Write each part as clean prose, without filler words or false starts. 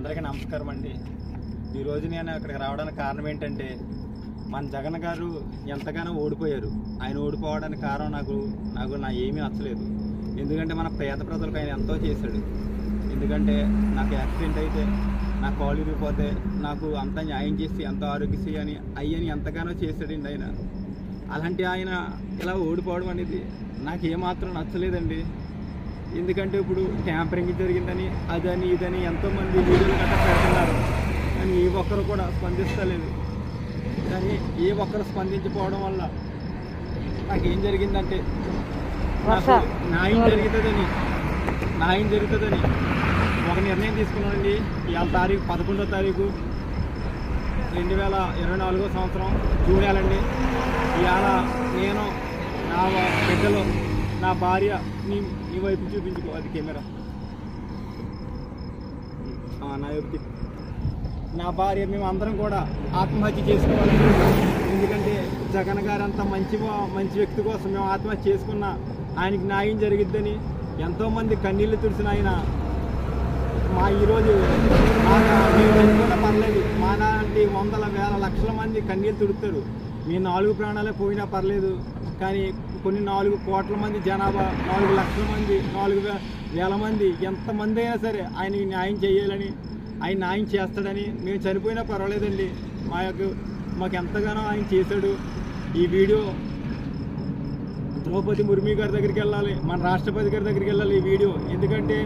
అందరికీ నమస్కారం అండి. ఈరోజు నేను అక్కడికి రావడానికి కారణం ఏంటంటే, మన జగన్ గారు ఎంతగానో ఓడిపోయారు. ఆయన ఓడిపోవడానికి కారణం నాకు ఏమీ నచ్చలేదు. ఎందుకంటే మన పేద ప్రజలకు ఆయన ఎంతో చేశాడు. ఎందుకంటే నాకు యాక్సిడెంట్ అయితే నా కాలు విరిగిపోతే నాకు అంత న్యాయం చేసి ఎంతో ఆరోగ్యశ్రీ అయ్యని ఎంతగానో చేశాడండి ఆయన. అలాంటి ఆయన ఇలా ఓడిపోవడం అనేది నాకు ఏమాత్రం నచ్చలేదండి. ఎందుకంటే ఇప్పుడు ట్యాంపరింగ్ జరిగిందని అదని ఇదని ఎంతోమంది వీడియోలు గట్రా పెడుతున్నారు, కానీ ఏ ఒక్కరు కూడా స్పందిస్తలేదు. కానీ ఏ ఒక్కరు స్పందించకపోవడం వల్ల నాకేం జరిగిందంటే, నాకు న్యాయం జరుగుతుందని ఒక నిర్ణయం తీసుకున్నానండి. ఇవాళ తారీఖు 11వ తారీఖు 2024 సంవత్సరం జూన్ నెలండి. ఇవాళ నేను నా బిడ్డలు, నా భార్య, నీ వైపు చూపించుకో, అది కెమెరా, నా వైపు, నా భార్య, మేము అందరం కూడా ఆత్మహత్య చేసుకోవాలి. ఎందుకంటే జగన్ గారు అంత మంచి వ్యక్తి కోసం మేము ఆత్మహత్య చేసుకున్న ఆయనకి న్యాయం జరిగిద్దని ఎంతోమంది కన్నీళ్లు తుడిసిన ఆయన ఈరోజు మేము చనిపోయినా పర్లేదు, మా లాంటి వందల వేల లక్షల మంది కన్నీళ్ళు తుడుతారు. మీ 4 ప్రాణాలే పోయినా పర్లేదు, కానీ కొన్ని 4 కోట్ల మంది జనాభా, 4 లక్షల మంది, 4,000 మంది, ఎంతమంది అయినా సరే ఆయనకి న్యాయం చేయాలని, ఆయన న్యాయం చేస్తాడని మేము చనిపోయినా పర్వాలేదండి. మాకు ఎంతగానో ఆయన చేశాడు. ఈ వీడియో ద్రౌపది ముర్ము గారి దగ్గరికి వెళ్ళాలి, మన రాష్ట్రపతి గారి దగ్గరికి వెళ్ళాలి ఈ వీడియో. ఎందుకంటే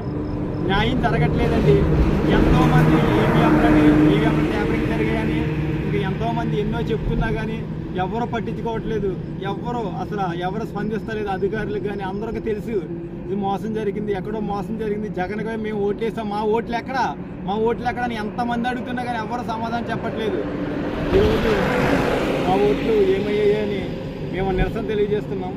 న్యాయం జరగట్లేదండి. ఎంతోమంది ఈవీఎం ట్యాంపరింగ్ జరిగాయని ఇంకా ఎంతోమంది ఎన్నో చెప్తున్నా కానీ ఎవరు పట్టించుకోవట్లేదు. ఎవరు స్పందిస్తలేదు. అధికారులకు కానీ అందరికీ తెలుసు ఇది మోసం జరిగింది, ఎక్కడో మోసం జరిగింది. జగన్ గారు మేము ఓట్లేసాం, మా ఓట్లు ఎక్కడ అని ఎంతమంది అడుగుతున్నా కానీ ఎవరు సమాధానం చెప్పట్లేదు. ఈరోజు మా ఓట్లు ఏమయ్యాయని మేము నిరసన తెలియజేస్తున్నాం.